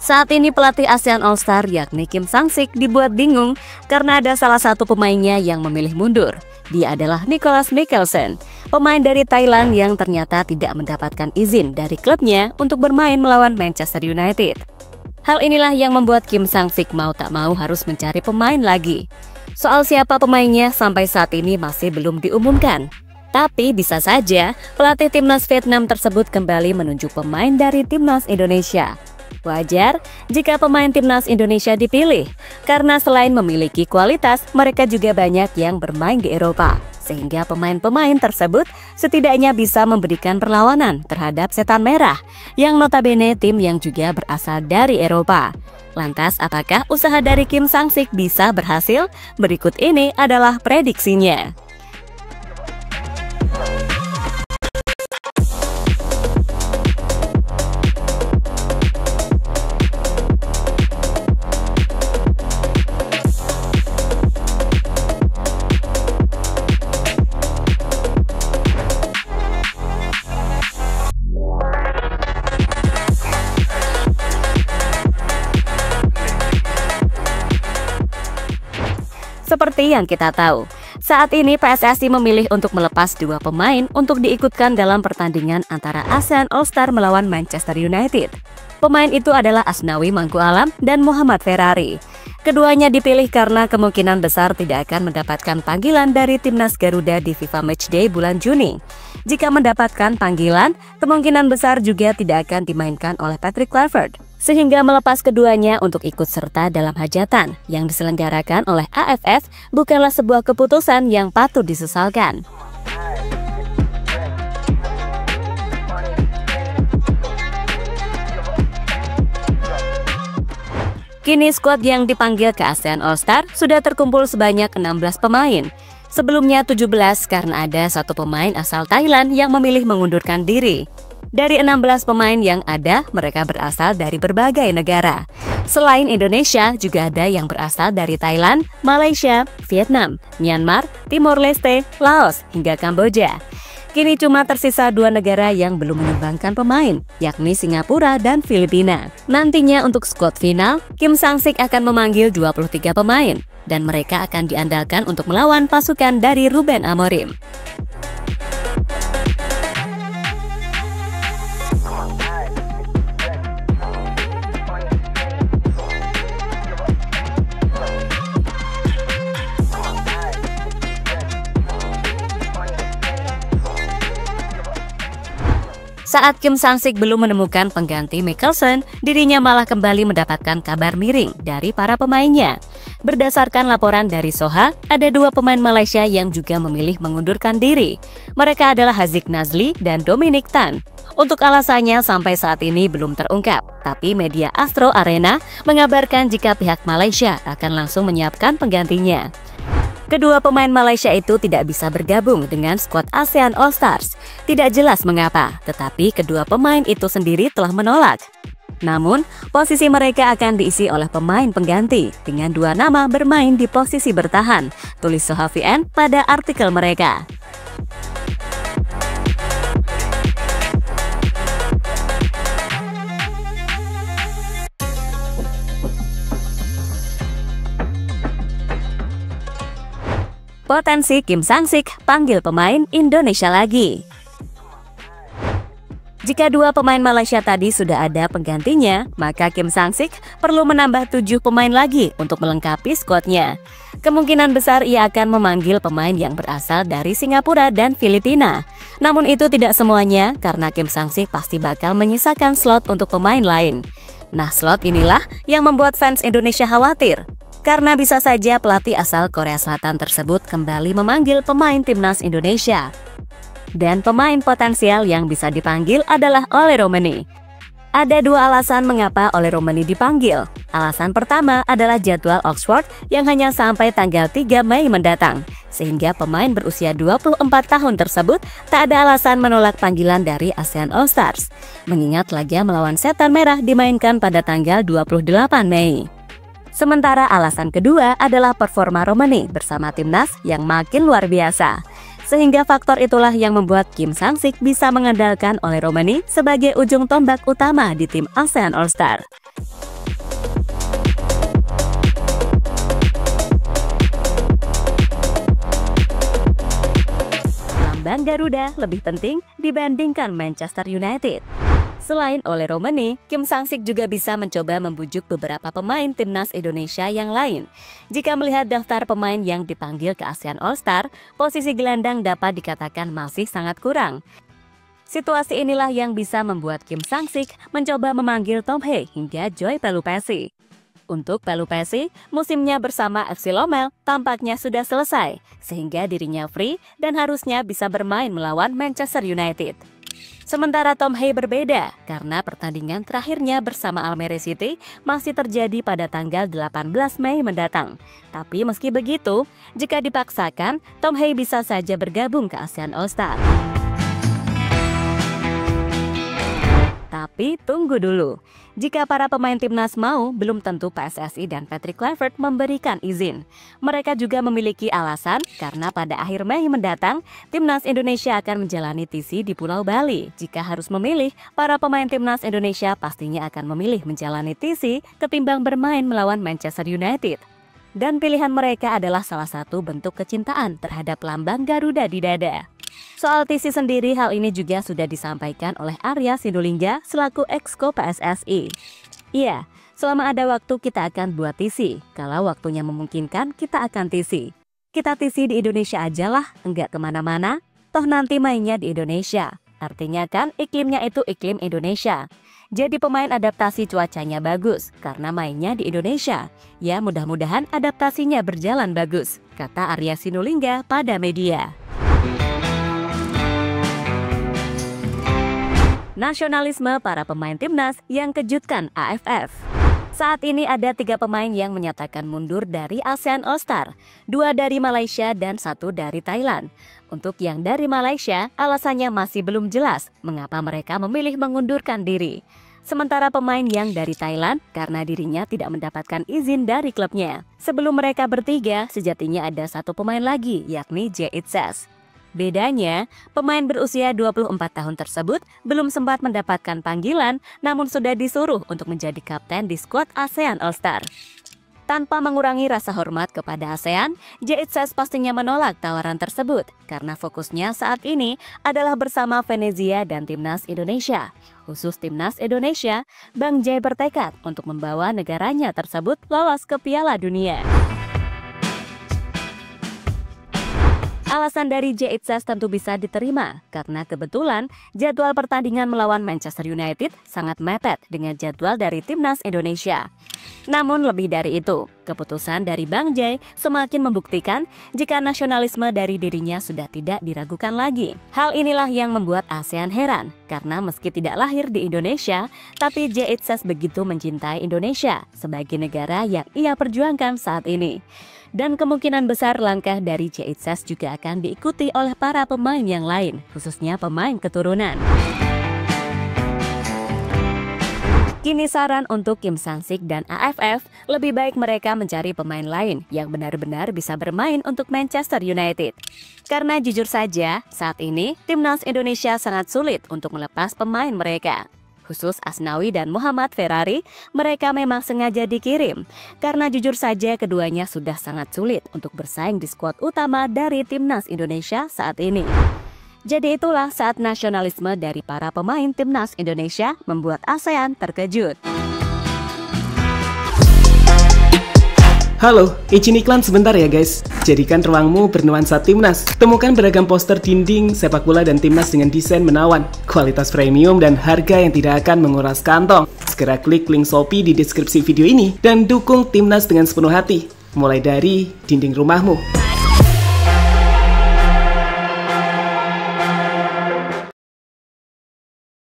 Saat ini pelatih ASEAN All Star yakni Kim Sang-sik dibuat bingung karena ada salah satu pemainnya yang memilih mundur. Dia adalah Nicholas Mikkelsen, pemain dari Thailand yang ternyata tidak mendapatkan izin dari klubnya untuk bermain melawan Manchester United. Hal inilah yang membuat Kim Sang-sik mau tak mau harus mencari pemain lagi. Soal siapa pemainnya sampai saat ini masih belum diumumkan. Tapi bisa saja pelatih timnas Vietnam tersebut kembali menunjuk pemain dari timnas Indonesia. Wajar jika pemain timnas Indonesia dipilih, karena selain memiliki kualitas, mereka juga banyak yang bermain di Eropa. Sehingga pemain-pemain tersebut setidaknya bisa memberikan perlawanan terhadap Setan Merah, yang notabene tim yang juga berasal dari Eropa. Lantas, apakah usaha dari Kim Sang-sik bisa berhasil? Berikut ini adalah prediksinya. Seperti yang kita tahu, saat ini PSSI memilih untuk melepas dua pemain untuk diikutkan dalam pertandingan antara ASEAN All Star melawan Manchester United. Pemain itu adalah Asnawi Mangku Alam dan Muhammad Ferrari. Keduanya dipilih karena kemungkinan besar tidak akan mendapatkan panggilan dari timnas Garuda di FIFA Matchday bulan Juni. Jika mendapatkan panggilan, kemungkinan besar juga tidak akan dimainkan oleh Patrick Kluivert, sehingga melepas keduanya untuk ikut serta dalam hajatan yang diselenggarakan oleh AFF bukanlah sebuah keputusan yang patut disesalkan. Kini skuad yang dipanggil ke ASEAN All Star sudah terkumpul sebanyak 16 pemain. Sebelumnya 17 karena ada satu pemain asal Thailand yang memilih mengundurkan diri. Dari 16 pemain yang ada, mereka berasal dari berbagai negara. Selain Indonesia, juga ada yang berasal dari Thailand, Malaysia, Vietnam, Myanmar, Timor Leste, Laos, hingga Kamboja. Kini cuma tersisa dua negara yang belum menyumbangkan pemain, yakni Singapura dan Filipina. Nantinya untuk skuad final, Kim Sang-sik akan memanggil 23 pemain, dan mereka akan diandalkan untuk melawan pasukan dari Ruben Amorim. Saat Kim Sang-sik belum menemukan pengganti Mikkelsen, dirinya malah kembali mendapatkan kabar miring dari para pemainnya. Berdasarkan laporan dari Soha, ada dua pemain Malaysia yang juga memilih mengundurkan diri. Mereka adalah Haziq Nazli dan Dominic Tan. Untuk alasannya sampai saat ini belum terungkap, tapi media Astro Arena mengabarkan jika pihak Malaysia akan langsung menyiapkan penggantinya. Kedua pemain Malaysia itu tidak bisa bergabung dengan skuad ASEAN All Stars. Tidak jelas mengapa, tetapi kedua pemain itu sendiri telah menolak. Namun, posisi mereka akan diisi oleh pemain pengganti dengan dua nama bermain di posisi bertahan, tulis Soha VN pada artikel mereka. Potensi Kim Sang-sik panggil pemain Indonesia lagi. Jika dua pemain Malaysia tadi sudah ada penggantinya, maka Kim Sang-sik perlu menambah 7 pemain lagi untuk melengkapi skuadnya. Kemungkinan besar ia akan memanggil pemain yang berasal dari Singapura dan Filipina. Namun itu tidak semuanya, karena Kim Sang-sik pasti bakal menyisakan slot untuk pemain lain. Nah, slot inilah yang membuat fans Indonesia khawatir, karena bisa saja pelatih asal Korea Selatan tersebut kembali memanggil pemain timnas Indonesia. Dan pemain potensial yang bisa dipanggil adalah Ole Romeni. Ada dua alasan mengapa Ole Romeni dipanggil. Alasan pertama adalah jadwal Oxford yang hanya sampai tanggal 3 Mei mendatang, sehingga pemain berusia 24 tahun tersebut tak ada alasan menolak panggilan dari ASEAN All Stars, mengingat laga melawan Setan Merah dimainkan pada tanggal 28 Mei. Sementara alasan kedua adalah performa Romeni bersama timnas yang makin luar biasa. Sehingga faktor itulah yang membuat Kim Sang-sik bisa mengandalkan Ole Romeni sebagai ujung tombak utama di tim ASEAN All Star. lambang Garuda lebih penting dibandingkan Manchester United. Selain Ole Romani, Kim Sang-sik juga bisa mencoba membujuk beberapa pemain timnas Indonesia yang lain. Jika melihat daftar pemain yang dipanggil ke ASEAN All-Star, posisi gelandang dapat dikatakan masih sangat kurang. Situasi inilah yang bisa membuat Kim Sang-sik mencoba memanggil Tom Hee hingga Joy Pelupessy. Untuk Pelupessy, musimnya bersama FC Lommel tampaknya sudah selesai, sehingga dirinya free dan harusnya bisa bermain melawan Manchester United. Sementara Tom Hee berbeda karena pertandingan terakhirnya bersama Almere City masih terjadi pada tanggal 18 Mei mendatang. Tapi meski begitu, jika dipaksakan, Tom Hee bisa saja bergabung ke ASEAN All-Star. Tapi tunggu dulu, jika para pemain timnas mau, belum tentu PSSI dan Patrick Kluivert memberikan izin. Mereka juga memiliki alasan karena pada akhir Mei mendatang, timnas Indonesia akan menjalani TC di Pulau Bali. Jika harus memilih, para pemain timnas Indonesia pastinya akan memilih menjalani TC ketimbang bermain melawan Manchester United. Dan pilihan mereka adalah salah satu bentuk kecintaan terhadap lambang Garuda di dada. Soal TC sendiri, hal ini juga sudah disampaikan oleh Arya Sinulinga selaku Exco PSSI. Iya, selama ada waktu kita akan buat TC. Kalau waktunya memungkinkan, kita akan TC. Kita TC di Indonesia aja lah, enggak kemana-mana. Toh nanti mainnya di Indonesia. Artinya kan iklimnya itu iklim Indonesia. Jadi pemain adaptasi cuacanya bagus karena mainnya di Indonesia. Ya mudah-mudahan adaptasinya berjalan bagus, kata Arya Sinulinga pada media. Nasionalisme para pemain timnas yang kejutkan AFF. Saat ini ada 3 pemain yang menyatakan mundur dari ASEAN All-Star, 2 dari Malaysia dan 1 dari Thailand. Untuk yang dari Malaysia, alasannya masih belum jelas mengapa mereka memilih mengundurkan diri. Sementara pemain yang dari Thailand karena dirinya tidak mendapatkan izin dari klubnya. Sebelum mereka bertiga, sejatinya ada 1 pemain lagi, yakni Jae Itses. Bedanya, pemain berusia 24 tahun tersebut belum sempat mendapatkan panggilan, namun sudah disuruh untuk menjadi kapten di skuad ASEAN All-Star. Tanpa mengurangi rasa hormat kepada ASEAN, Jae Itses pastinya menolak tawaran tersebut karena fokusnya saat ini adalah bersama Venezia dan Timnas Indonesia. Khusus Timnas Indonesia, Bang Jae bertekad untuk membawa negaranya tersebut lolos ke Piala Dunia. Alasan dari Jae Itses tentu bisa diterima karena kebetulan jadwal pertandingan melawan Manchester United sangat mepet dengan jadwal dari Timnas Indonesia. Namun lebih dari itu, keputusan dari Bang Jae semakin membuktikan jika nasionalisme dari dirinya sudah tidak diragukan lagi. Hal inilah yang membuat ASEAN heran karena meski tidak lahir di Indonesia, tapi Jae Itses begitu mencintai Indonesia sebagai negara yang ia perjuangkan saat ini. Dan kemungkinan besar langkah dari Jae Itses juga akan diikuti oleh para pemain yang lain, khususnya pemain keturunan. Kini saran untuk Kim Sang-sik dan AFF, lebih baik mereka mencari pemain lain yang benar-benar bisa bermain untuk Manchester United. Karena jujur saja, saat ini Timnas Indonesia sangat sulit untuk melepas pemain mereka. Khusus Asnawi dan Muhammad Ferrari, mereka memang sengaja dikirim. Karena jujur saja keduanya sudah sangat sulit untuk bersaing di skuad utama dari Timnas Indonesia saat ini. Jadi itulah saat nasionalisme dari para pemain Timnas Indonesia membuat ASEAN terkejut. Halo, izin iklan sebentar ya guys. Jadikan ruangmu bernuansa Timnas. Temukan beragam poster dinding, sepak bola dan Timnas dengan desain menawan, kualitas premium dan harga yang tidak akan menguras kantong. Segera klik link Shopee di deskripsi video ini dan dukung Timnas dengan sepenuh hati. Mulai dari dinding rumahmu.